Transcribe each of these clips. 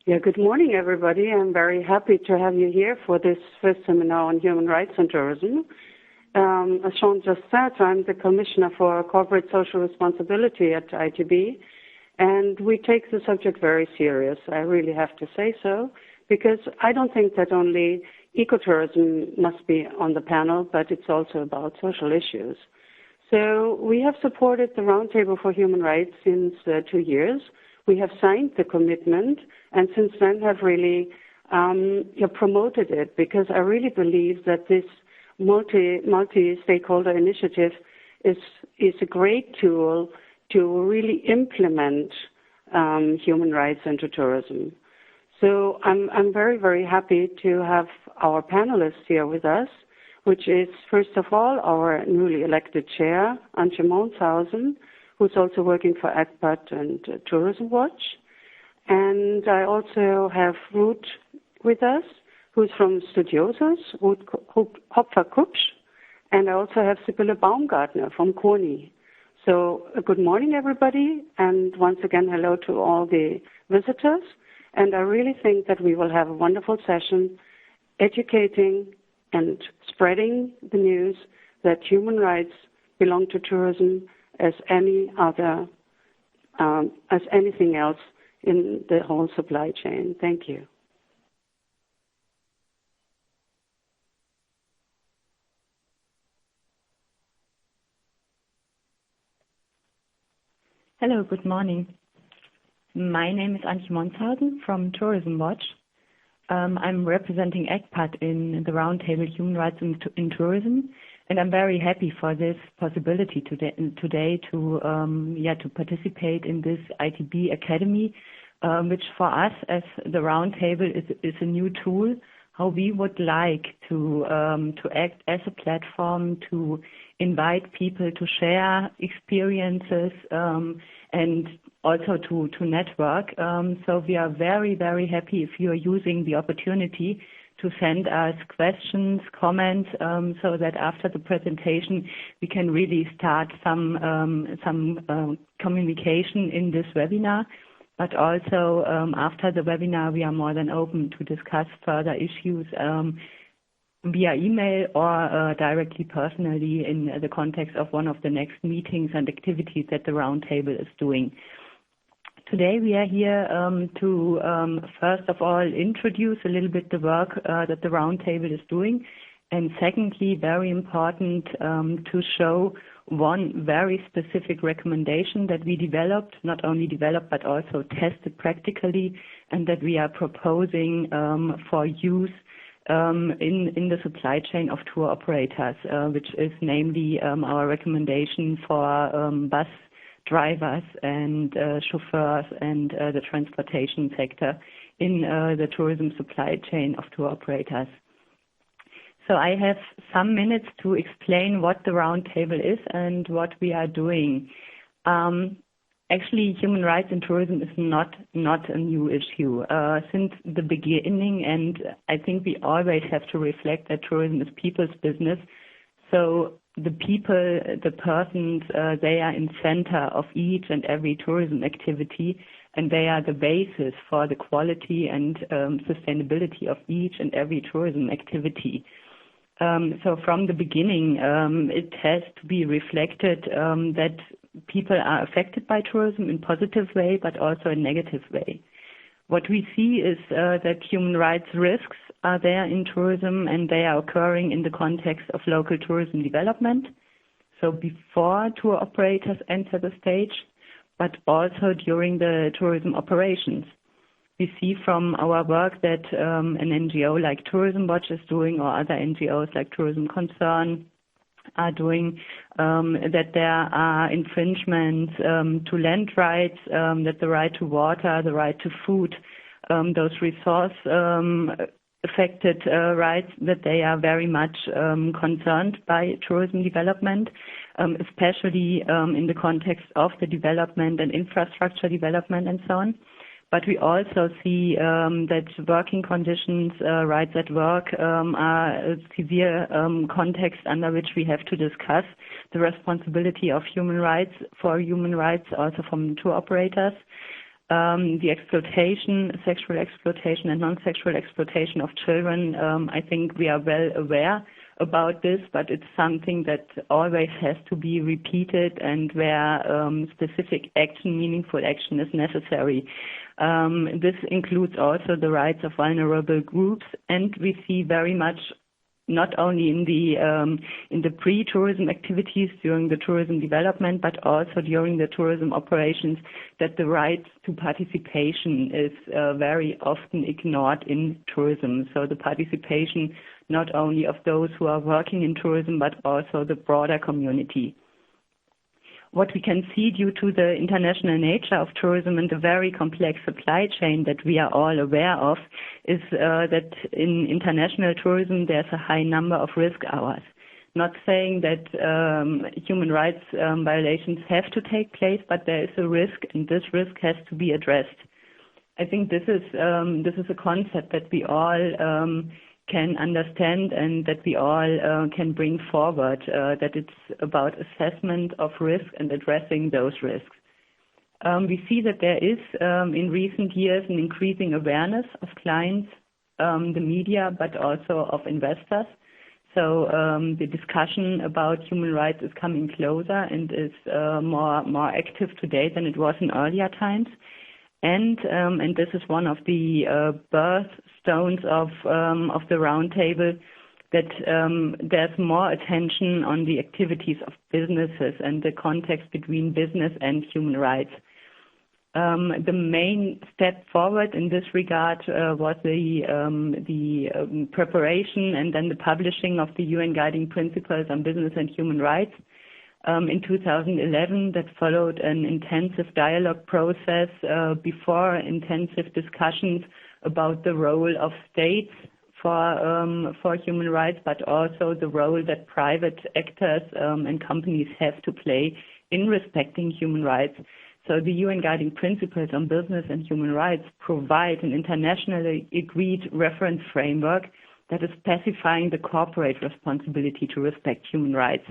Yeah, good morning, everybody. I'm very happy to have you here for this first seminar on human rights and tourism. As Sean just said, I'm the Commissioner for Corporate Social Responsibility at ITB, and we take the subject very serious. I really have to say so, because I don't think that only ecotourism must be on the panel, but it's also about social issues. So we have supported the Roundtable for Human Rights since 2 years. We have signed the commitment, and since then have really promoted it, because I really believe that this multi-stakeholder initiative is a great tool to really implement human rights into tourism. So I'm very, very happy to have our panelists here with us, which is, first of all, our newly elected chair, Antje Monshausen, who's also working for ACPAT and Tourism Watch. And I also have Ruth with us, who's from Studiosus, Hopfer-Kubsch, and I also have Sibylle Baumgartner from Kuoni. So good morning, everybody, and once again, hello to all the visitors. And I really think that we will have a wonderful session educating and spreading the news that human rights belong to tourism as any other, as anything else in the whole supply chain. Thank you. Hello, good morning. My name is Antje Monshausen from Tourism Watch. I'm representing ACPAT in the Roundtable Human Rights in Tourism, and I'm very happy for this possibility today to participate in this ITB Academy, which for us as the Roundtable is a new tool, how we would like to act as a platform to invite people to share experiences and also to network. So we are very, very happy if you are using the opportunity to send us questions, comments, so that after the presentation we can really start some communication in this webinar. But also after the webinar, we are more than open to discuss further issues via email or directly personally in the context of one of the next meetings and activities that the Roundtable is doing. Today we are here to first of all introduce a little bit the work that the Roundtable is doing, and secondly, very important, to show one very specific recommendation that we developed, not only developed but also tested practically, and that we are proposing for use in the supply chain of tour operators, which is namely our recommendation for bus drivers and chauffeurs and the transportation sector in the tourism supply chain of tour operators. So I have some minutes to explain what the Roundtable is and what we are doing. Actually, human rights in tourism is not a new issue. Since the beginning, and I think we always have to reflect that tourism is people's business. So the people, the persons, they are in center of each and every tourism activity, and they are the basis for the quality and sustainability of each and every tourism activity. So from the beginning, it has to be reflected that people are affected by tourism in a positive way, but also in a negative way. What we see is that human rights risks are there in tourism, and they are occurring in the context of local tourism development. So before tour operators enter the stage, but also during the tourism operations. We see from our work that an NGO like Tourism Watch is doing, or other NGOs like Tourism Concern are doing, that there are infringements to land rights, that the right to water, the right to food, those resource affected rights, that they are very much concerned by tourism development, especially in the context of the development and infrastructure development and so on. But we also see that working conditions, rights at work, are a severe context under which we have to discuss the responsibility of human rights, for human rights also from tour operators. the exploitation, sexual exploitation and non-sexual exploitation of children. I think we are well aware about this, but it's something that always has to be repeated and where specific action, meaningful action is necessary. This includes also the rights of vulnerable groups, and we see very much not only in the pre-tourism activities during the tourism development, but also during the tourism operations, that the right to participation is very often ignored in tourism. So the participation not only of those who are working in tourism, but also the broader community. What we can see due to the international nature of tourism and the very complex supply chain that we are all aware of is that in international tourism there's a high number of risk hours. Not saying that human rights violations have to take place, but there is a risk, and this risk has to be addressed. I think this is a concept that we all can understand and that we all can bring forward, that it's about assessment of risk and addressing those risks. We see that there is, in recent years, an increasing awareness of clients, the media, but also of investors. So the discussion about human rights is coming closer and is more active today than it was in earlier times. And this is one of the birthstones of the roundtable, that there's more attention on the activities of businesses and the context between business and human rights. The main step forward in this regard was the preparation and then the publishing of the UN Guiding Principles on Business and Human Rights. In 2011, that followed an intensive dialogue process before intensive discussions about the role of states for human rights, but also the role that private actors and companies have to play in respecting human rights. So the UN Guiding Principles on Business and Human Rights provide an internationally agreed reference framework that is specifying the corporate responsibility to respect human rights.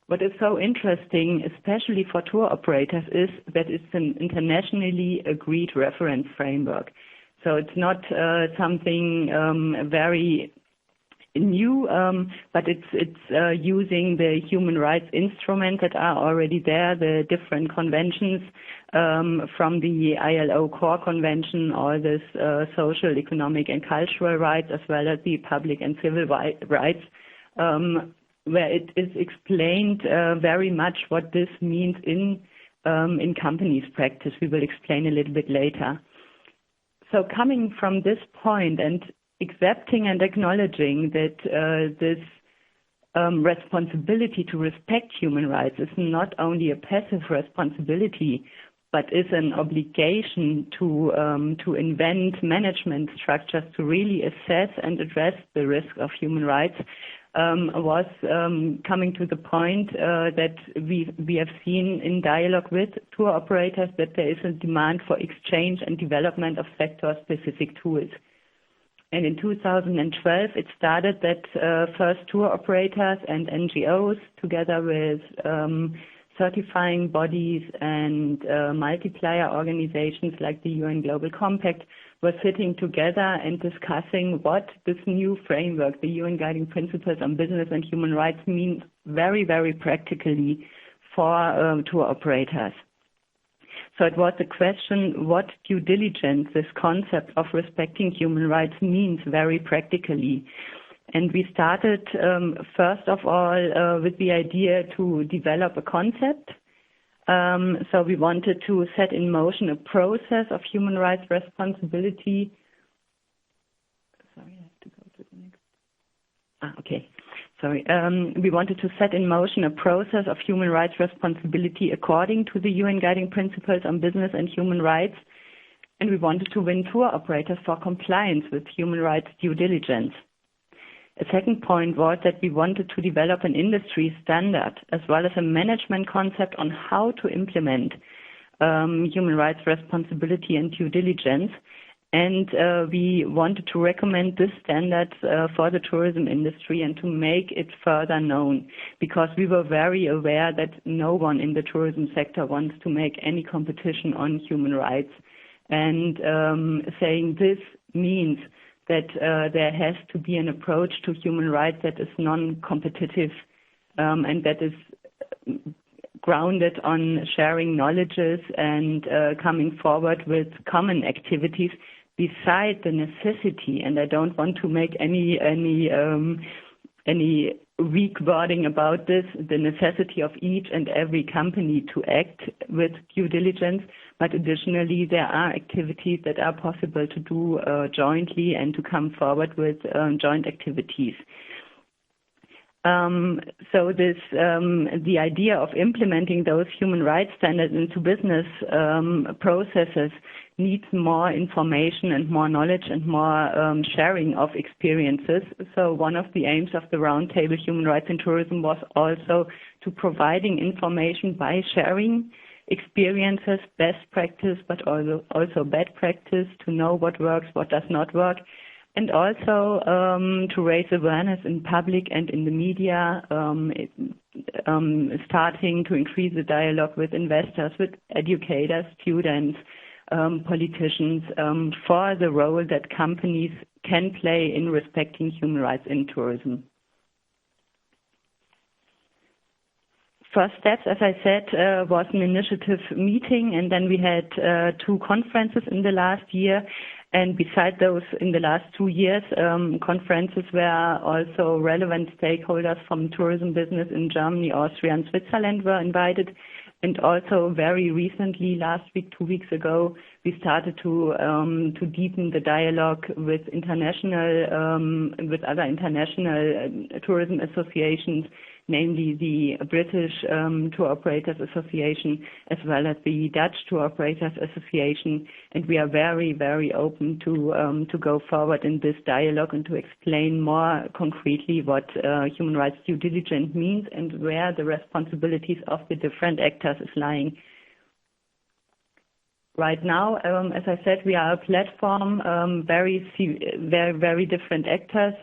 What is so interesting, especially for tour operators, is that it's an internationally agreed reference framework. So it's not something very new, but it's using the human rights instruments that are already there, the different conventions from the ILO Core Convention, all this social, economic and cultural rights, as well as the public and civil rights, where it is explained very much what this means in companies' practice. We will explain a little bit later. So coming from this point and accepting and acknowledging that this responsibility to respect human rights is not only a passive responsibility, but is an obligation to invent management structures to really assess and address the risk of human rights, was coming to the point that we have seen in dialogue with tour operators that there is a demand for exchange and development of sector-specific tools. And in 2012, it started that first tour operators and NGOs, together with certifying bodies and multiplier organizations like the UN Global Compact, were sitting together and discussing what this new framework, the UN Guiding Principles on Business and Human Rights, means very, very practically for tour operators. So it was the question what due diligence, this concept of respecting human rights, means very practically. And we started, first of all, with the idea to develop a concept. So we wanted to set in motion a process of human rights responsibility. Sorry, I have to go to the next. Okay. Sorry. We wanted to set in motion a process of human rights responsibility according to the UN Guiding Principles on Business and Human Rights. And we wanted to win tour operators for compliance with human rights due diligence. A second point was that we wanted to develop an industry standard as well as a management concept on how to implement human rights responsibility and due diligence. And we wanted to recommend this standard for the tourism industry and to make it further known, because we were very aware that no one in the tourism sector wants to make any competition on human rights. and saying this means that there has to be an approach to human rights that is non-competitive and that is grounded on sharing knowledges and coming forward with common activities beside the necessity, and I don't want to make any weak wording about this, the necessity of each and every company to act with due diligence, but additionally there are activities that are possible to do jointly and to come forward with joint activities. So this, the idea of implementing those human rights standards into business processes needs more information and more knowledge and more sharing of experiences. So one of the aims of the Roundtable Human Rights in Tourism was also to providing information by sharing experiences, best practice, but also bad practice, to know what works, what does not work, and also to raise awareness in public and in the media, starting to increase the dialogue with investors, with educators, students, politicians, for the role that companies can play in respecting human rights in tourism. First steps, as I said, was an initiative meeting, and then we had 2 conferences in the last year. And beside those, in the last 2 years, conferences where also relevant stakeholders from tourism business in Germany, Austria, and Switzerland were invited. And also very recently, last week, 2 weeks ago, we started to deepen the dialogue with other international tourism associations, namely the British Tour Operators Association, as well as the Dutch Tour Operators Association. And we are very, very open to go forward in this dialogue and to explain more concretely what human rights due diligence means and where the responsibilities of the different actors is lying. Right now, as I said, we are a platform, very different actors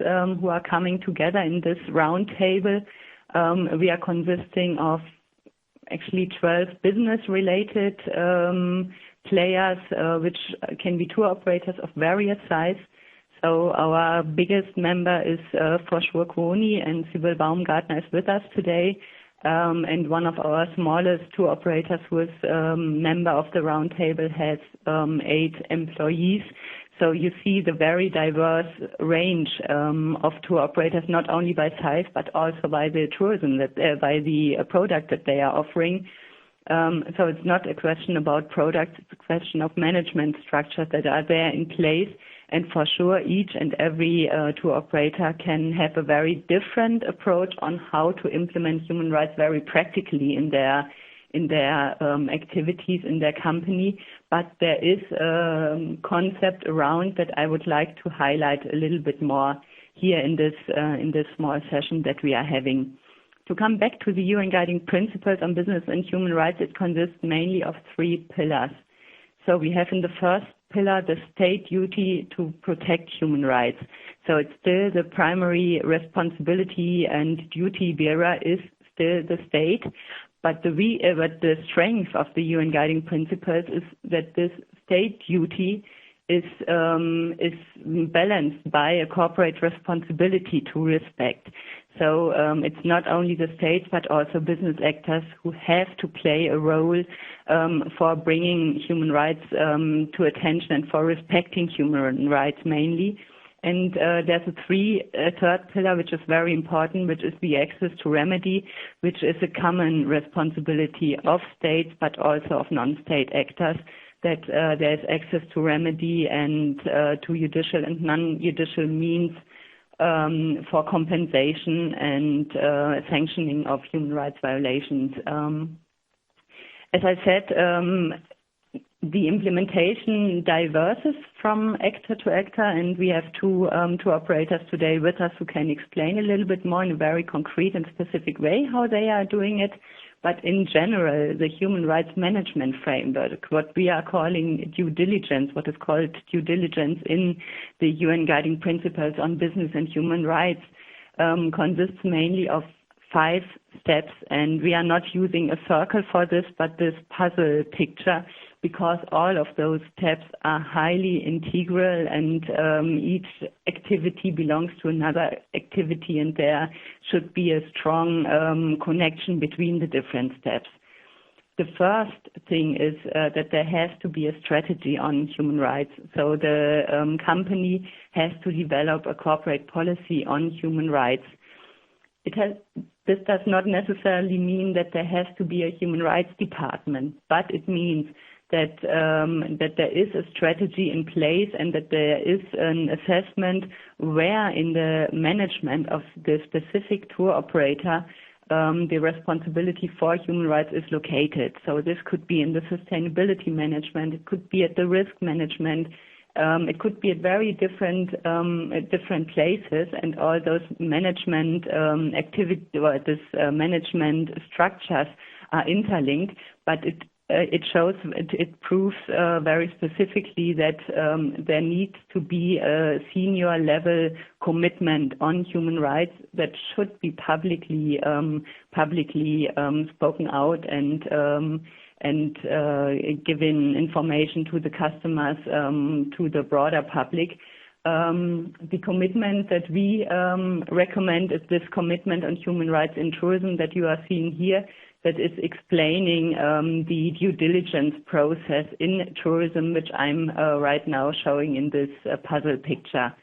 who are coming together in this roundtable. We are consisting of actually 12 business-related players, which can be tour operators of various size. So our biggest member is for sure Kuoni, and Sibylle Baumgartner is with us today. And one of our smallest tour operators who is member of the roundtable has 8 employees. So you see the very diverse range of tour operators, not only by size, but also by the tourism, by the product that they are offering. So it's not a question about products, it's a question of management structures that are there in place. And for sure, each and every tour operator can have a very different approach on how to implement human rights very practically in their activities in their company. But there is a concept around that I would like to highlight a little bit more here in this small session that we are having. To come back to the UN Guiding Principles on Business and Human Rights, it consists mainly of 3 pillars. So we have in the first pillar the state duty to protect human rights. So it's still the primary responsibility and duty bearer is still the state. But the strength of the UN Guiding Principles is that this state duty is balanced by a corporate responsibility to respect. So it's not only the state, but also business actors who have to play a role for bringing human rights to attention and for respecting human rights mainly. And there's a third pillar, which is very important, which is the access to remedy, which is a common responsibility of states, but also of non-state actors, that there's access to remedy and to judicial and non-judicial means for compensation and sanctioning of human rights violations. As I said, the implementation diverses from actor to actor, and we have 2 operators today with us who can explain a little bit more in a very concrete and specific way how they are doing it. But in general, the human rights management framework, what we are calling due diligence, what is called due diligence in the UN Guiding Principles on Business and Human Rights, consists mainly of 5 steps, and we are not using a circle for this, but this puzzle picture, because all of those steps are highly integral, and each activity belongs to another activity, and there should be a strong connection between the different steps. The first thing is that there has to be a strategy on human rights. So the company has to develop a corporate policy on human rights. This does not necessarily mean that there has to be a human rights department, but it means that there is a strategy in place and that there is an assessment where in the management of the specific tour operator the responsibility for human rights is located. So this could be in the sustainability management, it could be at the risk management, it could be at very different places, and all those management management structures are interlinked, but it proves very specifically that there needs to be a senior level commitment on human rights that should be publicly spoken out and given information to the customers, to the broader public. The commitment that we recommend is this commitment on human rights in tourism that you are seeing here, that is explaining the due diligence process in tourism, which I'm right now showing in this puzzle picture.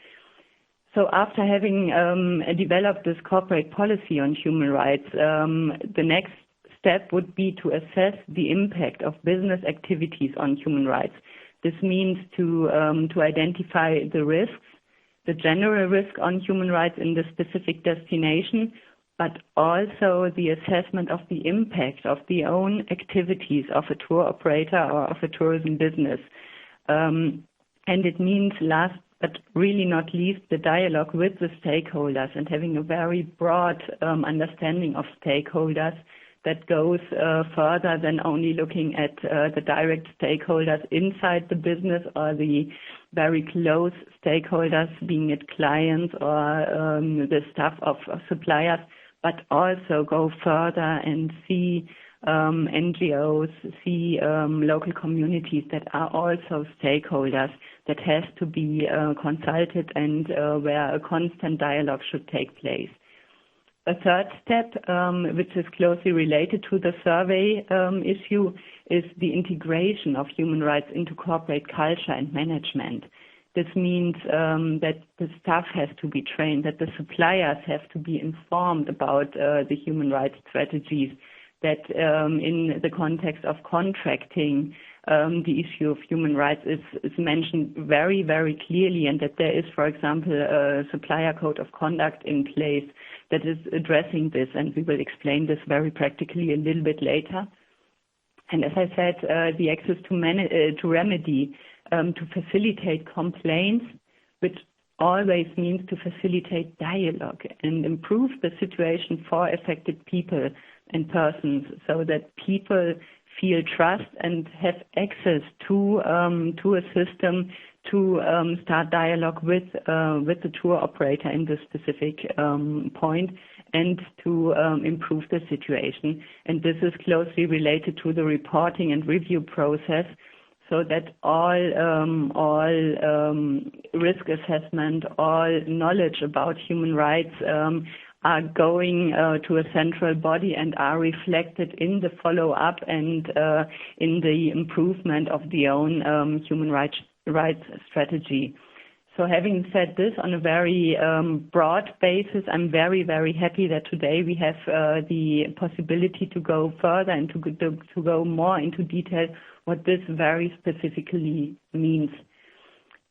So after having developed this corporate policy on human rights, the next step would be to assess the impact of business activities on human rights. This means to identify the risks, the general risk on human rights in the specific destination, but also the assessment of the impact of the own activities of a tour operator or of a tourism business. And it means last but really not least, the dialogue with the stakeholders and having a very broad understanding of stakeholders that goes further than only looking at the direct stakeholders inside the business or the very close stakeholders, being it clients or the staff of suppliers, but also go further and see NGOs, see local communities that are also stakeholders that has to be consulted and where a constant dialogue should take place. A third step, which is closely related to the survey issue, is the integration of human rights into corporate culture and management. This means that the staff has to be trained, that the suppliers have to be informed about the human rights strategies, that in the context of contracting, the issue of human rights is mentioned very, very clearly, and that there is, for example, a supplier code of conduct in place that is addressing this, and we will explain this very practically a little bit later. And as I said, the access to remedy, to facilitate complaints, which always means to facilitate dialogue and improve the situation for affected people and persons, so that people feel trust and have access to a system to start dialogue with the tour operator in this specific point, and to improve the situation. And this is closely related to the reporting and review process, so that all risk assessment, all knowledge about human rights are going to a central body and are reflected in the follow-up and in the improvement of the own human rights strategy. So having said this on a very broad basis, I'm very, very happy that today we have the possibility to go further and to go more into detail what this very specifically means.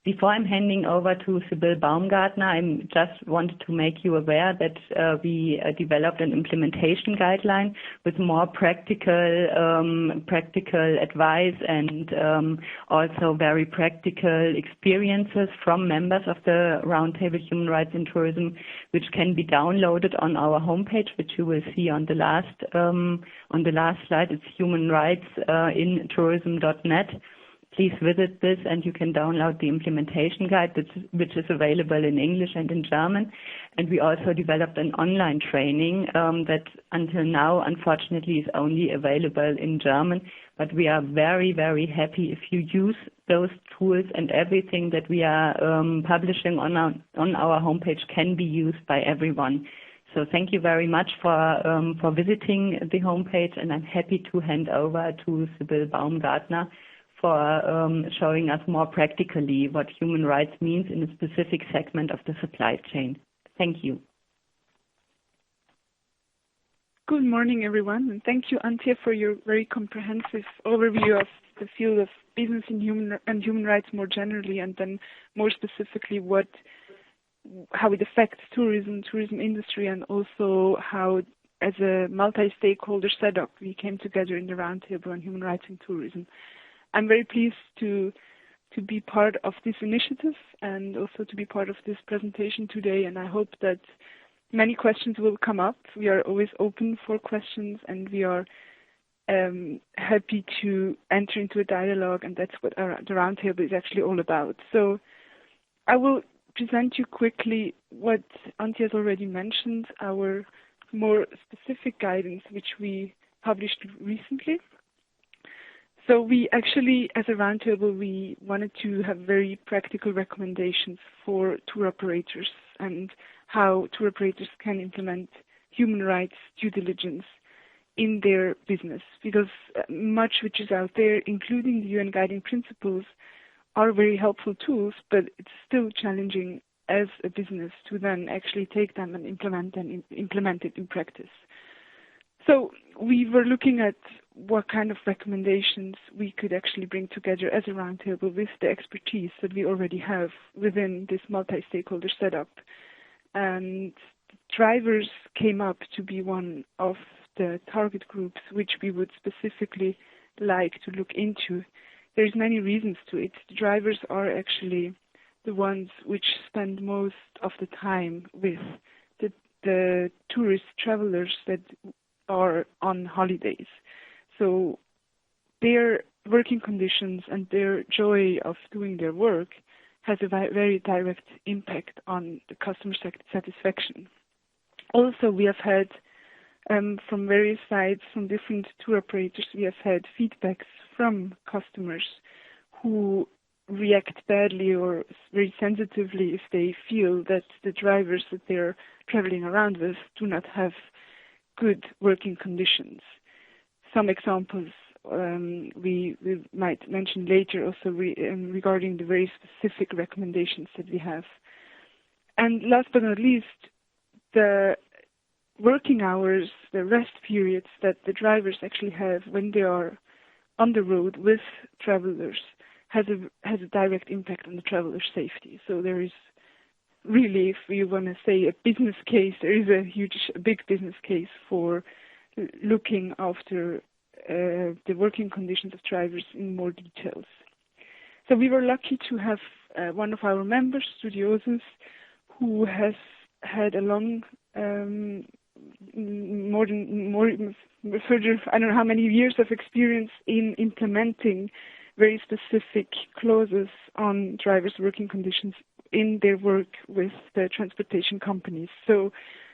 Before I'm handing over to Sibylle Baumgartner, I just wanted to make you aware that we developed an implementation guideline with more practical advice and also very practical experiences from members of the Roundtable Human Rights in Tourism, which can be downloaded on our homepage, which you will see on the last slide. It's humanrightsin tourism.net. please visit this, and you can download the implementation guide, which is available in English and in German. And we also developed an online training that until now, unfortunately, is only available in German. But we are very, very happy if you use those tools, and everything that we are publishing on our homepage can be used by everyone. So thank you very much for visiting the homepage, and I'm happy to hand over to Sibylle Baumgartner for showing us more practically what human rights means in a specific segment of the supply chain. Thank you. Good morning, everyone, and thank you, Antje, for your very comprehensive overview of the field of business and human rights more generally, and then more specifically how it affects tourism industry, and also how, as a multi-stakeholder setup, we came together in the Roundtable on Human Rights in Tourism. I'm very pleased to be part of this initiative and also to be part of this presentation today, and I hope that many questions will come up. We are always open for questions, and we are happy to enter into a dialogue, and that's what the Roundtable is actually all about. So I will present you quickly what Antje has already mentioned, our more specific guidance, which we published recently. So we actually, as a Roundtable, we wanted to have very practical recommendations for tour operators and how tour operators can implement human rights due diligence in their business, because much which is out there, including the UN guiding principles, are very helpful tools, but it's still challenging as a business to then actually take them and implement it in practice. So we were looking at what kind of recommendations we could actually bring together as a Roundtable with the expertise that we already have within this multi-stakeholder setup. And drivers came up to be one of the target groups which we would specifically like to look into. There's many reasons to it. The drivers are actually the ones which spend most of the time with the tourist travelers that are on holidays. So their working conditions and their joy of doing their work has a very direct impact on the customer satisfaction. Also, we have had from various sides, from different tour operators, we have had feedbacks from customers who react badly or very sensitively if they feel that the drivers that they're traveling around with do not have good working conditions. Some examples we might mention later also regarding the very specific recommendations that we have. And last but not least, the working hours, the rest periods that the drivers actually have when they are on the road with travelers has a direct impact on the traveler's safety. So there is really, if you want to say a business case, there is a big business case for looking after the working conditions of drivers in more details. So we were lucky to have one of our members, Studiosus, who has had a long, further, I don't know how many years of experience in implementing very specific clauses on drivers' working conditions in their work with the transportation companies. So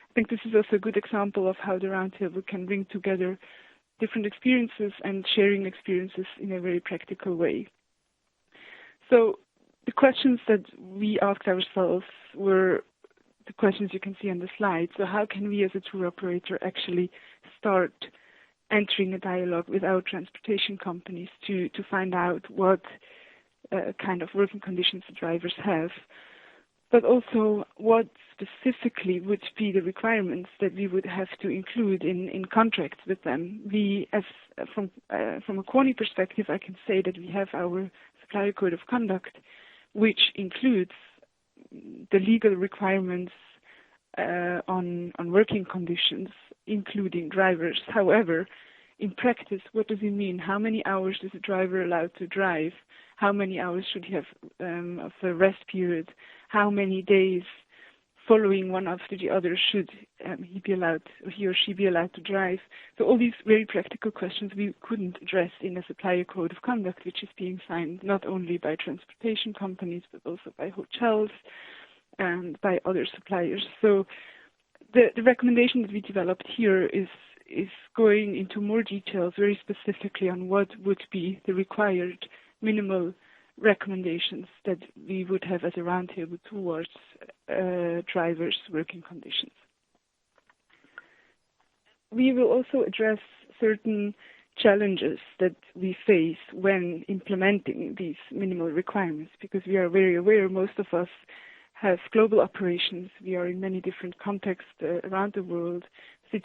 I think this is also a good example of how the Roundtable can bring together different experiences and sharing experiences in a very practical way. So the questions that we asked ourselves were the questions you can see on the slide. So how can we as a tour operator actually start entering a dialogue with our transportation companies to find out what kind of working conditions the drivers have, but also what specifically would be the requirements that we would have to include in contracts with them. We, from a Kuoni perspective, I can say that we have our supplier code of conduct, which includes the legal requirements on working conditions, including drivers. However, in practice, what does it mean? How many hours is a driver allowed to drive? How many hours should he have of a rest period? How many days following one after the other should he or she be allowed to drive. So all these very practical questions we couldn't address in a supplier code of conduct, which is being signed not only by transportation companies, but also by hotels and by other suppliers. So the recommendation that we developed here is going into more details, very specifically on what would be the required minimal recommendations that we would have as a roundtable towards drivers' working conditions. We will also address certain challenges that we face when implementing these minimal requirements, because we are very aware most of us have global operations. We are in many different contexts around the world. The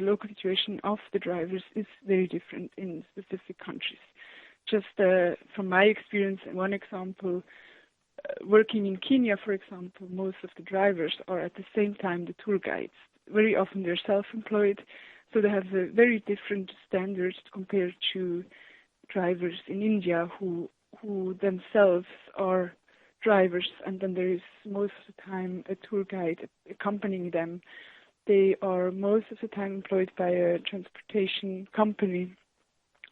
local situation of the drivers is very different in specific countries. Just from my experience, one example, working in Kenya, for example, most of the drivers are at the same time the tour guides. Very often they're self-employed, so they have very different standards compared to drivers in India who themselves are drivers, and then there is most of the time a tour guide accompanying them. They are most of the time employed by a transportation company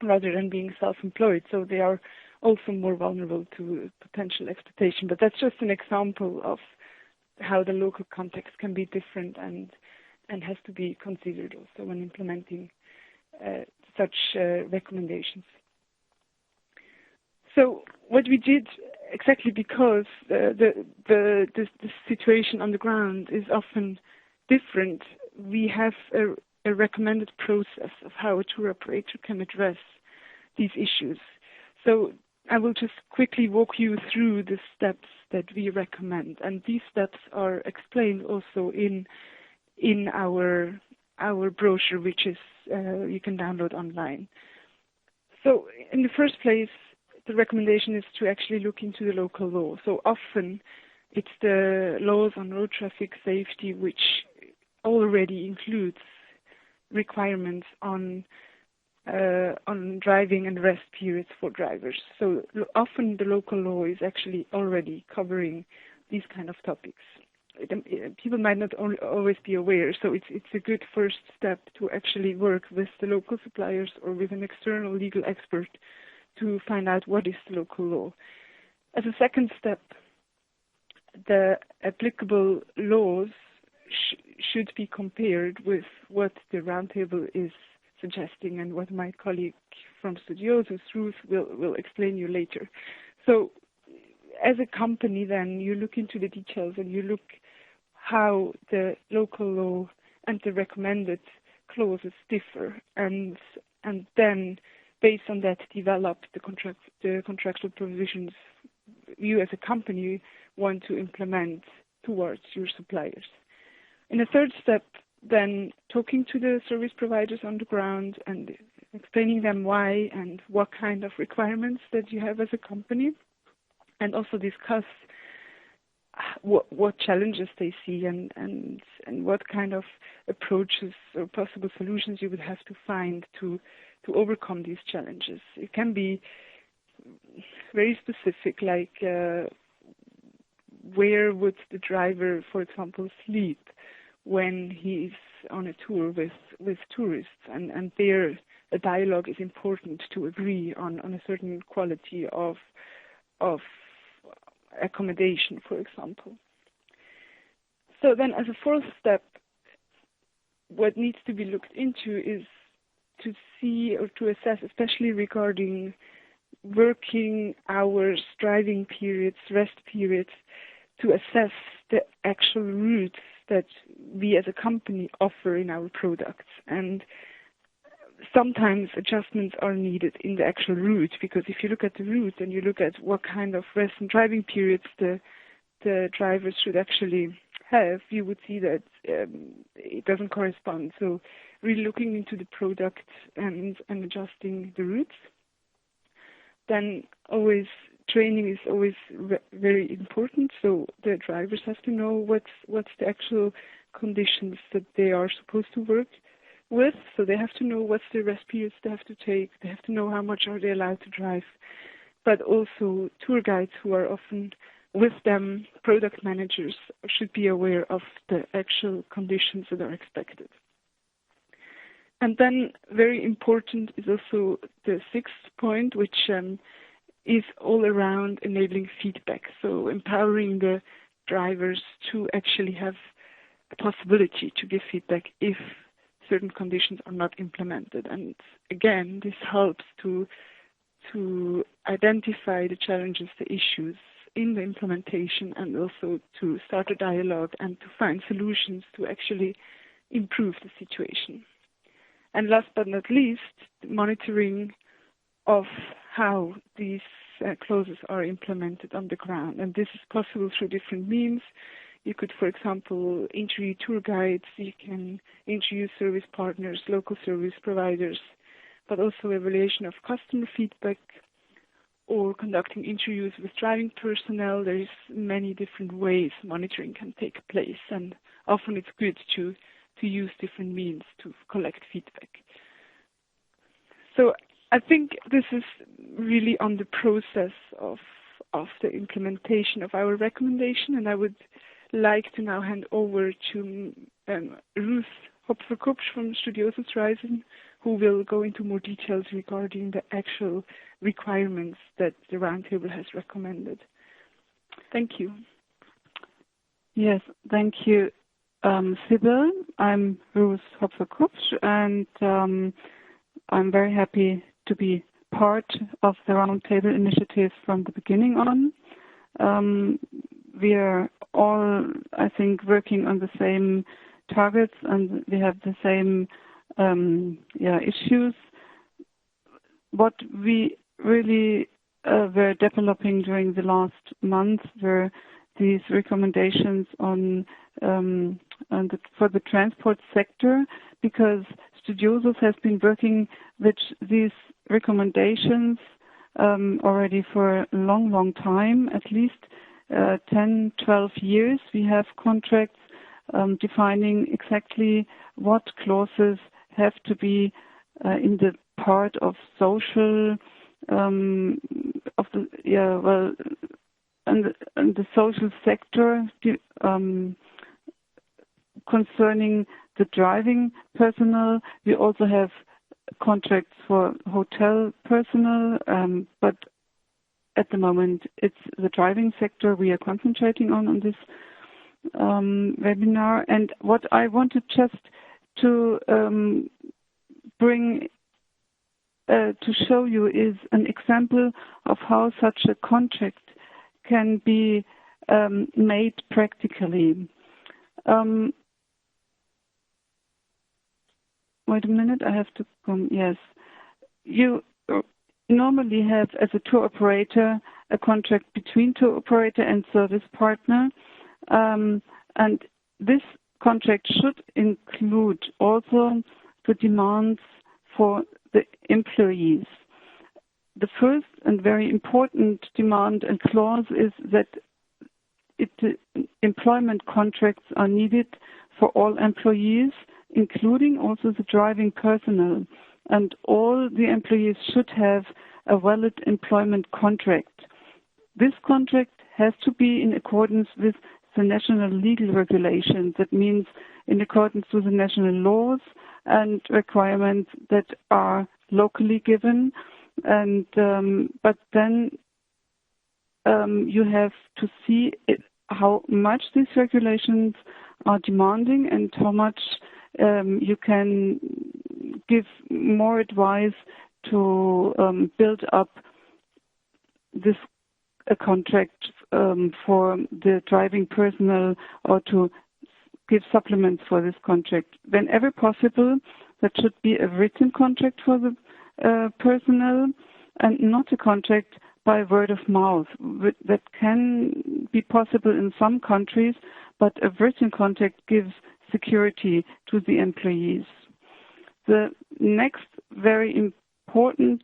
rather than being self-employed, so they are also more vulnerable to potential exploitation. But that's just an example of how the local context can be different and has to be considered also when implementing such recommendations. So what we did, exactly because the situation on the ground is often different, we have a recommended process of how a tour operator can address these issues. So I will just quickly walk you through the steps that we recommend, and these steps are explained also in our brochure, which is you can download online. So in the first place, the recommendation is to actually look into the local law. So often it's the laws on road traffic safety which already includes requirements on driving and rest periods for drivers. So often the local law is actually already covering these kind of topics. People might not always be aware, so it's a good first step to actually work with the local suppliers or with an external legal expert to find out what is the local law. As a second step, the applicable laws should be compared with what the roundtable is suggesting and what my colleague from Studiosus, Ruth, will explain you later. So as a company, then, you look into the details and you look how the local law and the recommended clauses differ, and then based on that develop the contractual provisions you as a company want to implement towards your suppliers. In a third step, then talking to the service providers on the ground and explaining them why and what kind of requirements that you have as a company, and also discuss what challenges they see and what kind of approaches or possible solutions you would have to find to overcome these challenges. It can be very specific, like where would the driver, for example, sleep when he's on a tour with tourists, and there a dialogue is important to agree on a certain quality of accommodation, for example. So then as a fourth step, what needs to be looked into is to see or to assess, especially regarding working hours, driving periods, rest periods, to assess the actual routes that we as a company offer in our products. And sometimes adjustments are needed in the actual route, because if you look at the route and you look at what kind of rest and driving periods the drivers should actually have, you would see that it doesn't correspond. So really looking into the product and adjusting the routes. Then always training is always very important. So the drivers have to know what's the actual conditions that they are supposed to work with. So they have to know what's the rest periods they have to take. They have to know how much are they allowed to drive. But also tour guides, who are often with them, product managers should be aware of the actual conditions that are expected. And then very important is also the sixth point, which is all around enabling feedback. So empowering the drivers to actually have the possibility to give feedback if certain conditions are not implemented. And again, this helps to identify the challenges, the issues in the implementation, and also to start a dialogue and to find solutions to actually improve the situation. And last but not least, monitoring of how these clauses are implemented on the ground. And this is possible through different means. You could, for example, interview tour guides, you can interview service partners, local service providers, but also evaluation of customer feedback, or conducting interviews with driving personnel. There is many different ways monitoring can take place, and often it's good to use different means to collect feedback. So I think this is really on the process of the implementation of our recommendation, and I would like to now hand over to Ruth Hopfer-Kubsch from Studiosus, who will go into more details regarding the actual requirements that the Roundtable has recommended. Thank you. Yes, thank you, Sibylle. I'm Ruth Hopfer-Kubsch, and I'm very happy to be part of the Roundtable initiative from the beginning on. We are all, I think, working on the same targets, and we have the same issues. What we really were developing during the last month were these recommendations for the transport sector, because Studiosus has been working with these recommendations already for a long time, at least 10, 12 years. We have contracts defining exactly what clauses have to be in the part of social and the social sector concerning the driving personnel. We also have contracts for hotel personnel, but at the moment it's the driving sector we are concentrating on this webinar. And what I wanted just to bring to show you is an example of how such a contract can be made practically. Wait a minute, I have to come. Yes. You normally have, as a tour operator, a contract between tour operator and service partner. And this contract should include also the demands for the employees. The first and very important demand and clause is that employment contracts are needed for all employees, including also the driving personnel. And all the employees should have a valid employment contract. This contract has to be in accordance with the national legal regulations. That means in accordance with the national laws and requirements that are locally given. And but then you have to see how much these regulations are demanding and how much you can give more advice to build up this a contract for the driving personnel, or to give supplements for this contract. Whenever possible, that should be a written contract for the personnel and not a contract by word of mouth. That can be possible in some countries, but a written contract gives security to the employees. The next very important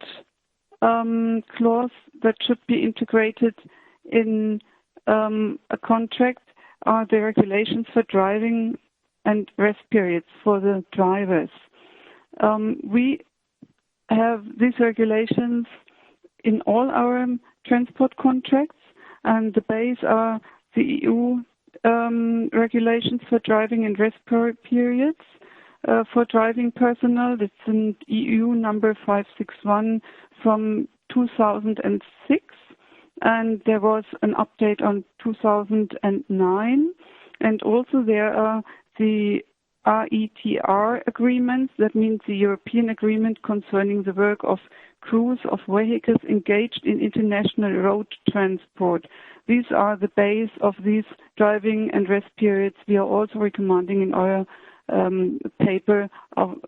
clause that should be integrated in a contract are the regulations for driving and rest periods for the drivers. We have these regulations in all our transport contracts, and the base are the EU regulations for driving and rest periods for driving personnel. That's an EU number 561 from 2006, and there was an update on 2009, and also there are the RETR agreements. That means the European Agreement concerning the work of crews of vehicles engaged in international road transport. These are the base of these driving and rest periods we are also recommending in our paper,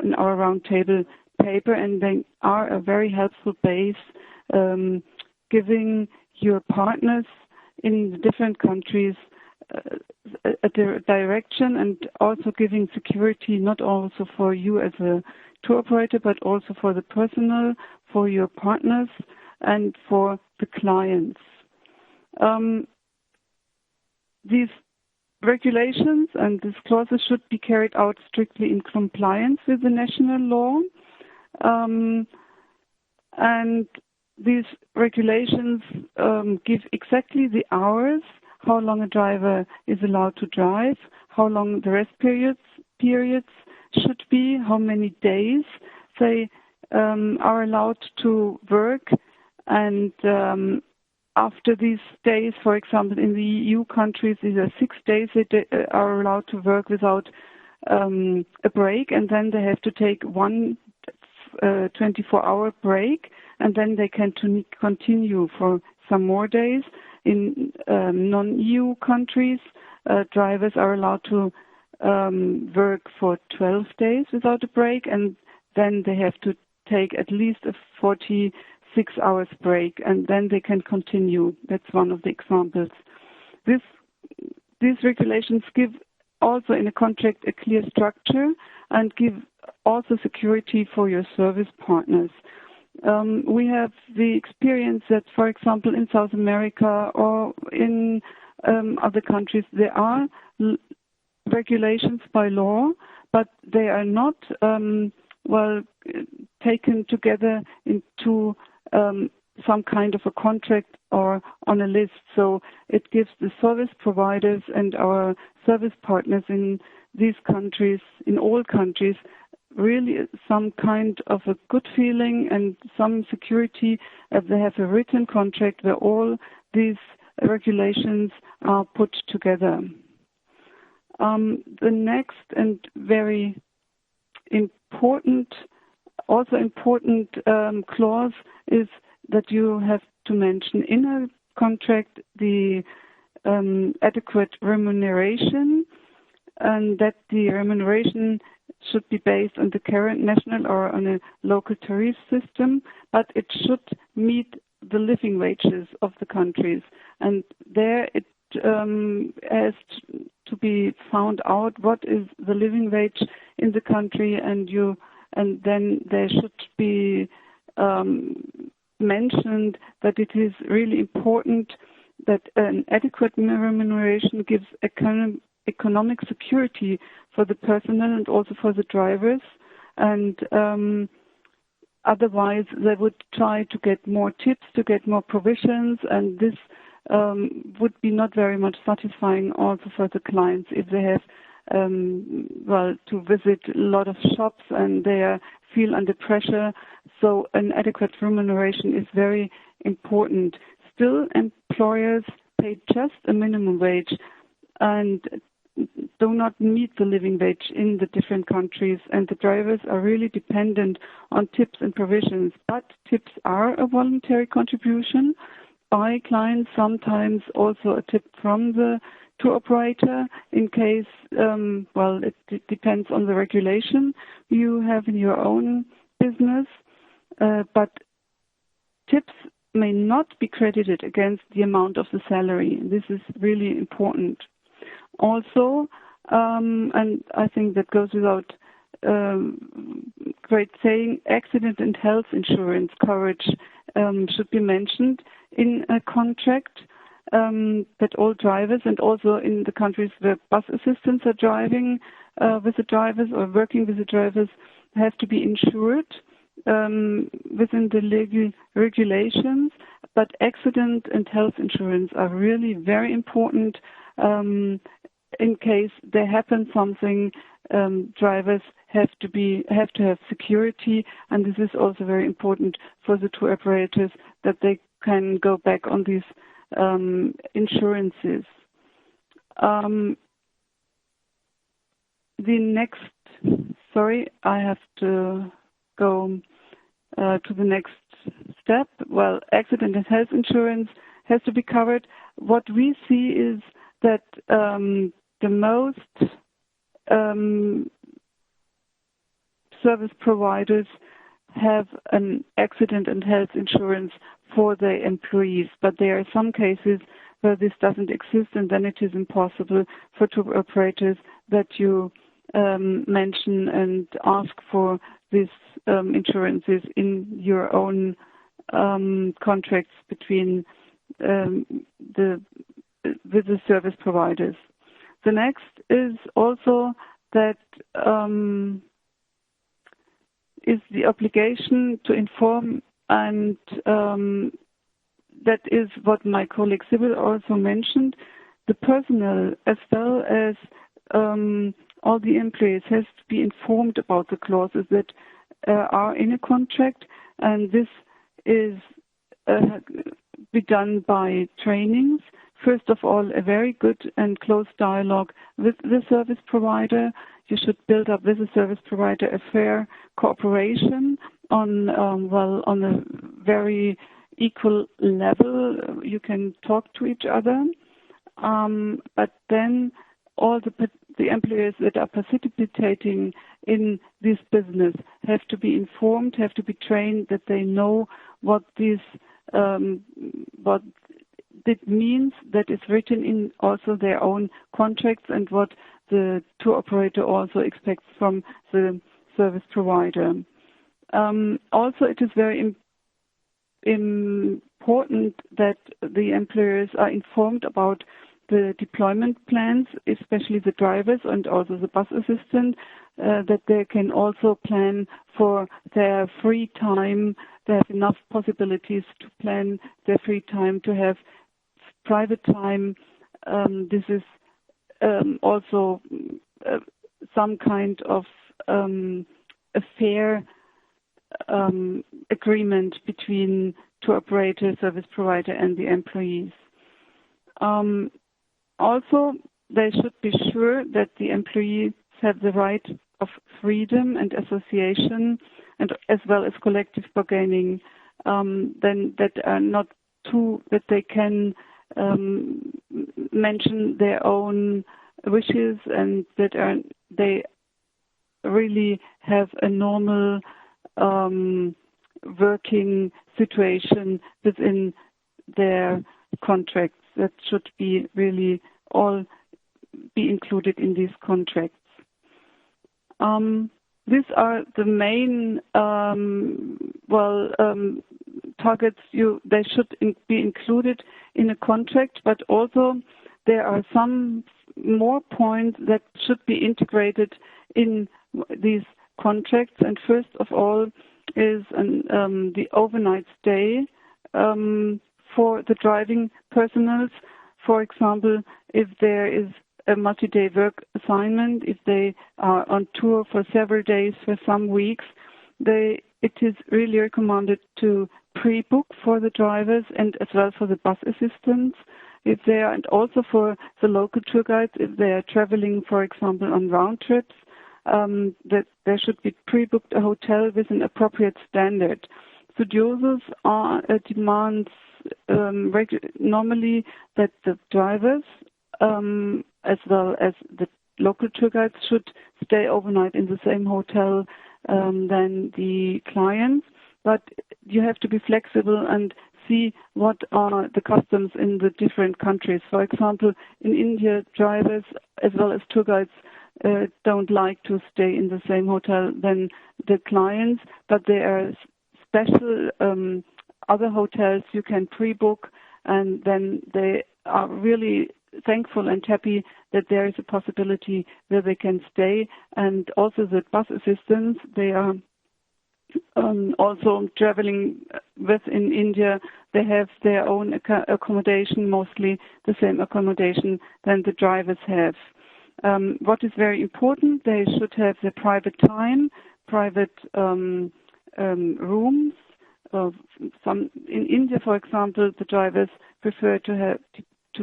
in our roundtable paper, and they are a very helpful base, giving your partners in the different countries a direction, and also giving security, not also for you as a tour operator, but also for the personnel, for your partners, and for the clients. These regulations and these clauses should be carried out strictly in compliance with the national law. And these regulations give exactly the hours, how long a driver is allowed to drive, how long the rest periods should be, how many days they are allowed to work, and after these days, for example, in the EU countries, these are 6 days they are allowed to work without a break, and then they have to take one 24-hour break, and then they can continue for some more days. In non-EU countries, drivers are allowed to work for 12 days without a break, and then they have to take at least a 46 hours break, and then they can continue. That's one of the examples. These regulations give also in a contract a clear structure and give also security for your service partners. We have the experience that, for example, in South America or in other countries, there are regulations by law, but they are not taken together into some kind of a contract or on a list. So it gives the service providers and our service partners in these countries, in all countries, really some kind of a good feeling and some security as they have a written contract where all these regulations are put together. The next and very important clause is that you have to mention in a contract the adequate remuneration, and that the remuneration should be based on the current national or on a local tariff system, but it should meet the living wages of the countries. And there it has to be found out what is the living wage in the country, and then there should be mentioned that it is really important that an adequate remuneration gives economic security for the personnel and also for the drivers, and otherwise they would try to get more tips, to get more provisions, and this would be not very much satisfying also for the clients if they have to visit a lot of shops and they feel under pressure. So an adequate remuneration is very important. Still, employers pay just a minimum wage and do not meet the living wage in the different countries, and the drivers are really dependent on tips and provisions. But tips are a voluntary contribution by clients, sometimes also a tip from the tour operator in case, it depends on the regulation you have in your own business, but tips may not be credited against the amount of the salary. This is really important. Also, and I think that goes without great saying, accident and health insurance coverage should be mentioned in a contract, that all drivers, and also in the countries where bus assistants are driving with the drivers or working with the drivers, have to be insured. within the regulations, but accident and health insurance are really very important. In case there happens something, drivers have to have security, and this is also very important for the tour operators that they can go back on these insurances. I have to go to the next step. Well, accident and health insurance has to be covered. What we see is that the most service providers have an accident and health insurance for their employees, but there are some cases where this doesn't exist, and then it is impossible for tour operators that you mention and ask for these insurances in your own contracts between with the service providers. The next is also that is the obligation to inform, and that is what my colleague Sibylle also mentioned. The personnel as well as all the employees has to be informed about the clauses that are in a contract, and this is be done by trainings. First of all, a very good and close dialogue with the service provider. You should build up with the service provider a fair cooperation on a very equal level. You can talk to each other, but then all the employees that are participating in this business have to be informed, have to be trained, that they know what it means, that is written in also their own contracts, and what the tour operator also expects from the service provider. Also, it is very important that the employers are informed about the deployment plans, especially the drivers and also the bus assistant, that they can also plan for their free time. They have enough possibilities to plan their free time, to have private time. This is also some kind of a fair agreement between tour operator, service provider, and the employees. Also, they should be sure that the employees have the right of freedom and association, and as well as collective bargaining. Then that are not that they can mention their own wishes, and that they really have a normal working situation within their contracts. That should be really all be included in these contracts. These are the main targets they should be included in a contract, but also there are some more points that should be integrated in these contracts. And first of all is the overnight stay for the driving personnel. For example, if there is a multi-day work assignment, if they are on tour for several days, for some weeks, it is really recommended to pre-book for the drivers and as well for the bus assistants, if they are, and also for the local tour guides, if they are traveling, for example, on round trips, that there should be pre-booked a hotel with an appropriate standard. Studiosus demands normally that the drivers as well as the local tour guides should stay overnight in the same hotel than the clients, but you have to be flexible and see what are the customs in the different countries. For example, in India, drivers as well as tour guides don't like to stay in the same hotel than the clients, but there are special other hotels you can pre-book, and then they are really thankful and happy that there is a possibility where they can stay. And also the bus assistants, they are Also traveling within India, they have their own accommodation, mostly the same accommodation than the drivers have. What is very important, they should have their private time, private rooms. In India, for example, the drivers prefer to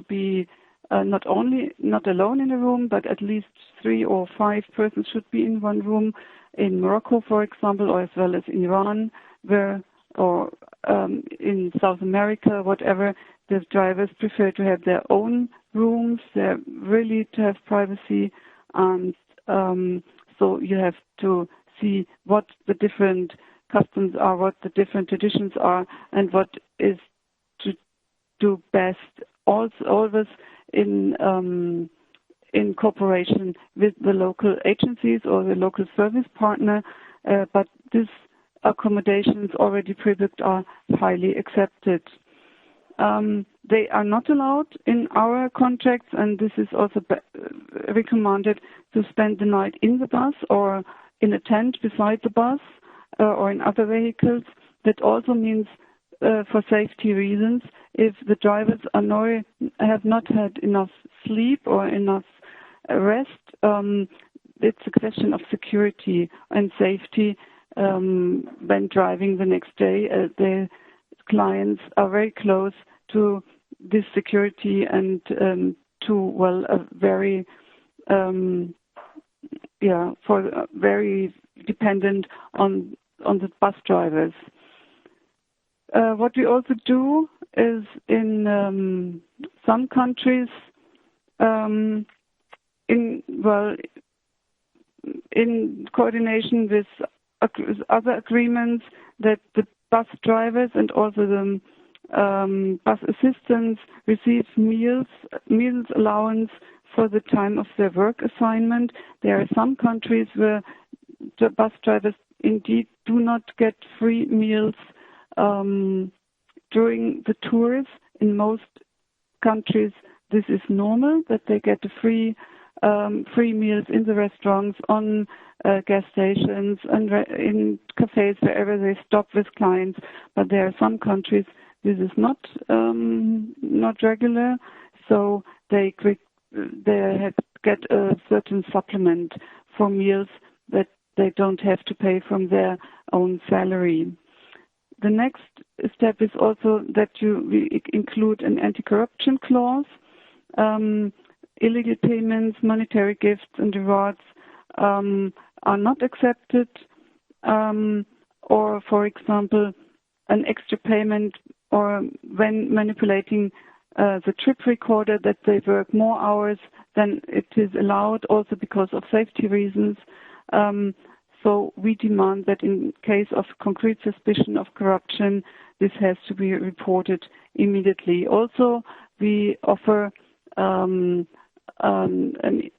be not alone in a room, but at least 3 or 5 persons should be in one room. In Morocco, for example, or as well as in Iran, or in South America, whatever, the drivers prefer to have their own rooms. They're really to have privacy, and so you have to see what the different customs are, what the different traditions are, and what is to do best. Always in cooperation with the local agencies or the local service partner, but these accommodations already pre-booked are highly accepted. They are not allowed in our contracts, and this is also recommended, to spend the night in the bus or in a tent beside the bus or in other vehicles. That also means, for safety reasons, if the drivers have not had enough sleep or enough rest, it's a question of security and safety when driving the next day. The clients are very close to this security and very dependent on the bus drivers. What we also do is in some countries, in coordination with other agreements, that the bus drivers and also the bus assistants receive meals allowance for the time of their work assignment. There are some countries where the bus drivers indeed do not get free meals during the tours. In most countries, this is normal, that they get the free meals in the restaurants, on gas stations, and in cafes, wherever they stop with clients. But there are some countries this is not regular, so they get a certain supplement for meals that they don't have to pay from their own salary. The next step is also that we include an anti-corruption clause. Illegal payments, monetary gifts, and rewards are not accepted. Or, for example, an extra payment, or when manipulating the trip recorder, that they work more hours than it is allowed, also because of safety reasons. So we demand that in case of concrete suspicion of corruption, this has to be reported immediately. Also, we offer a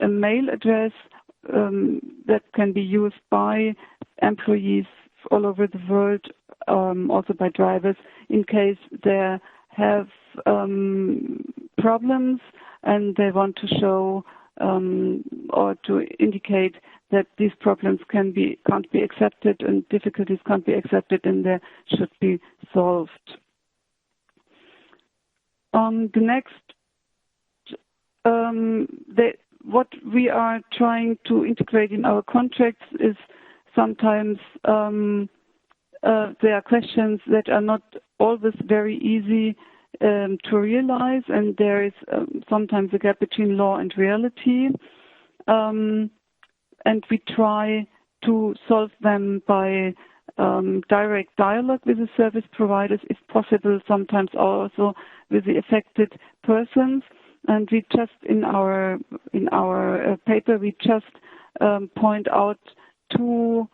mail address that can be used by employees all over the world, also by drivers, in case they have problems and they want to show or to indicate that these problems can't be accepted and difficulties can't be accepted, and they should be solved. The next, what we are trying to integrate in our contracts is sometimes there are questions that are not always very easy to realize, and there is sometimes a gap between law and reality. And we try to solve them by direct dialogue with the service providers, if possible, sometimes also with the affected persons. And we just in our paper we just point out two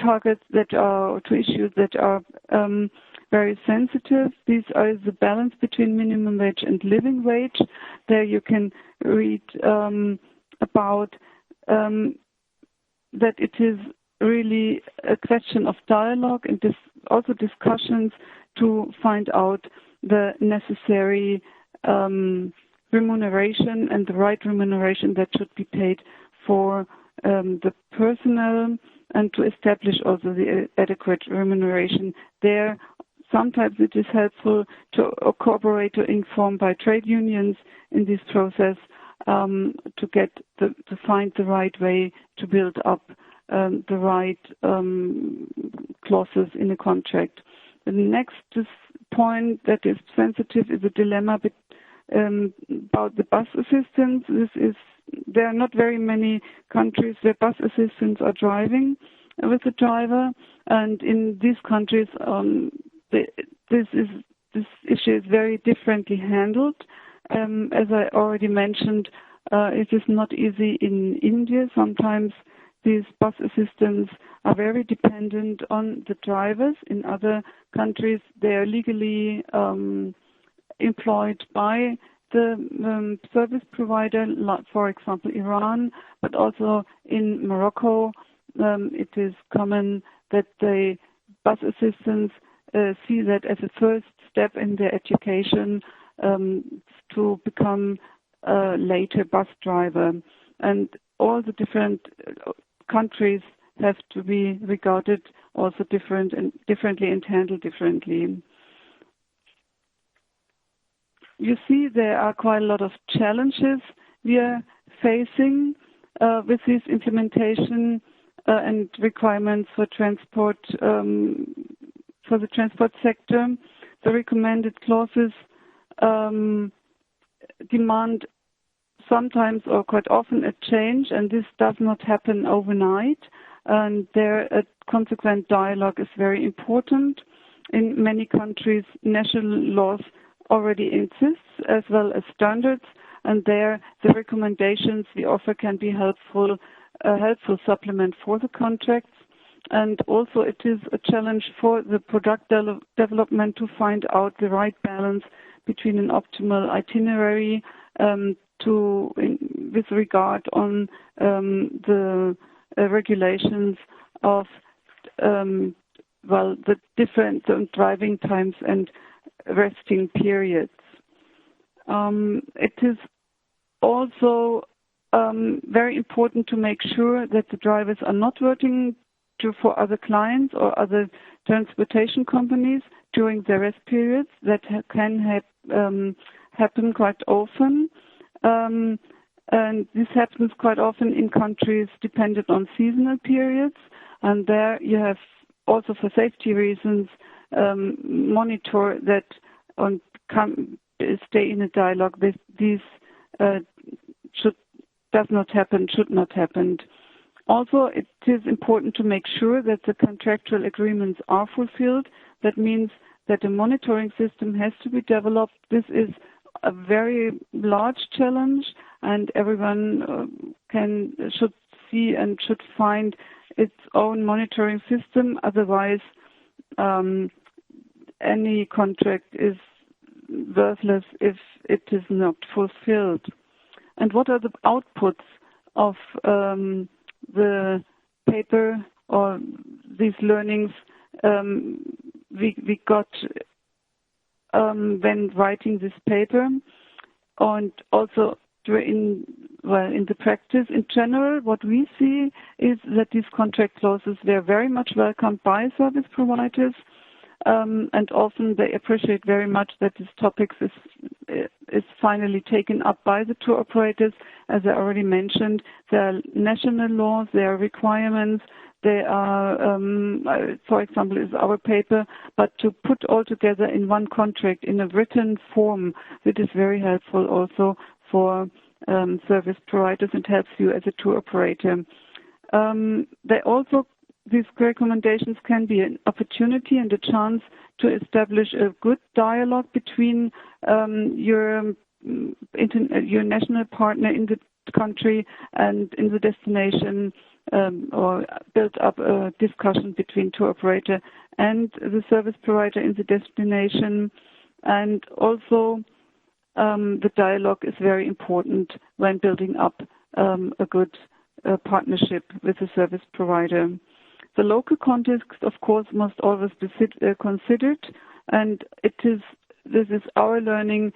targets that are two issues that are very sensitive. These are the balance between minimum wage and living wage. There you can read about that it is really a question of dialogue and also discussions to find out the necessary remuneration and the right remuneration that should be paid for the personnel and to establish also the adequate remuneration. There, sometimes it is helpful to cooperate or inform by trade unions in this process to find the right way to build up the right clauses in a contract. The next point that is sensitive is a dilemma about the bus assistants. There are not very many countries where bus assistants are driving with the driver, and in these countries this issue is very differently handled. As I already mentioned, it is not easy in India. Sometimes these bus assistants are very dependent on the drivers. In other countries, they are legally employed by the service provider, for example, Iran, but also in Morocco, it is common that the bus assistants see that as a first step in their education to become a later bus driver. And all the different countries have to be regarded also differently and handled differently. You see, there are quite a lot of challenges we are facing with this implementation and requirements for transport, for the transport sector. The recommended clauses demand sometimes or quite often a change, and this does not happen overnight. And there, a consequent dialogue is very important. In many countries, national laws already exists as well as standards, and there the recommendations we offer can be a helpful supplement for the contracts. And also it is a challenge for the product development to find out the right balance between an optimal itinerary with regard on the regulations of the different driving times and resting periods. It is also very important to make sure that the drivers are not working for other clients or other transportation companies during their rest periods. That can happen quite often. And this happens quite often in countries dependent on seasonal periods. And there you have also, for safety reasons, monitor that and stay in a dialogue. These should not happen. Also, it is important to make sure that the contractual agreements are fulfilled. That means that a monitoring system has to be developed. This is a very large challenge, and everyone should see and should find its own monitoring system. Otherwise, any contract is worthless if it is not fulfilled. And what are the outputs of the paper or these learnings we got when writing this paper, and also in the practice in general? What we see is that these contract clauses were very much welcomed by service providers, and often they appreciate very much that this topic is finally taken up by the tour operators. As I already mentioned, there are national laws, there are requirements, there are, for example, is our paper, but to put all together in one contract in a written form, it is very helpful also for service providers and helps you as a tour operator. These recommendations can be an opportunity and a chance to establish a good dialogue between your national partner in the country and in the destination, or build up a discussion between tour operator and the service provider in the destination. And also the dialogue is very important when building up a good partnership with the service provider. The local context, of course, must always be considered, and this is our learning.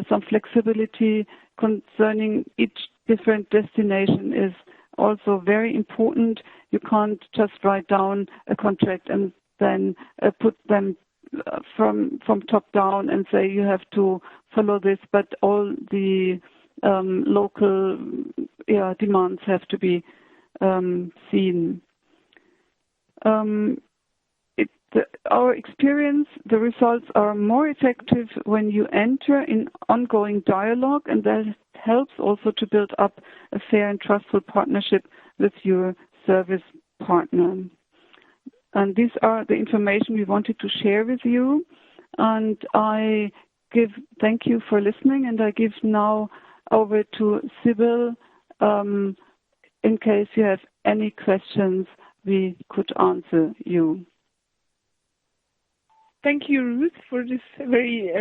Some flexibility concerning each different destination is also very important. You can't just write down a contract and then put them from top down and say you have to follow this, but all the local demands have to be seen. Our experience, the results are more effective when you enter in ongoing dialogue, and that helps also to build up a fair and trustful partnership with your service partner. And these are the information we wanted to share with you. And I thank you for listening, and I give now over to Sibylle in case you have any questions we could answer you. Thank you, Ruth, for this very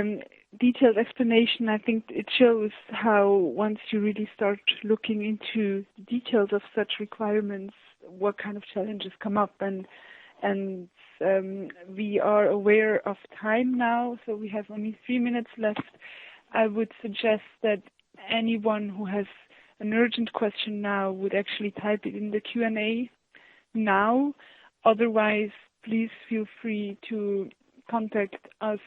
detailed explanation. I think it shows how once you really start looking into the details of such requirements, what kind of challenges come up. And we are aware of time now, so we have only 3 minutes left. I would suggest that anyone who has an urgent question now would actually type it in the Q&A now. Otherwise, please feel free to contact us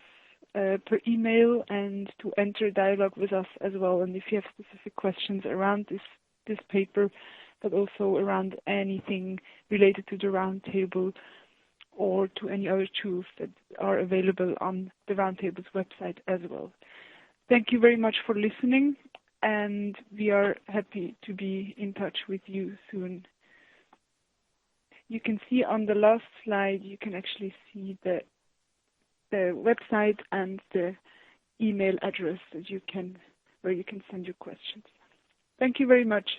per email and to enter dialogue with us as well. And if you have specific questions around this paper, but also around anything related to the Roundtable or to any other tools that are available on the Roundtable's website as well. Thank you very much for listening, and we are happy to be in touch with you soon. You can see on the last slide, you can actually see the website and the email address that where you can send your questions. Thank you very much.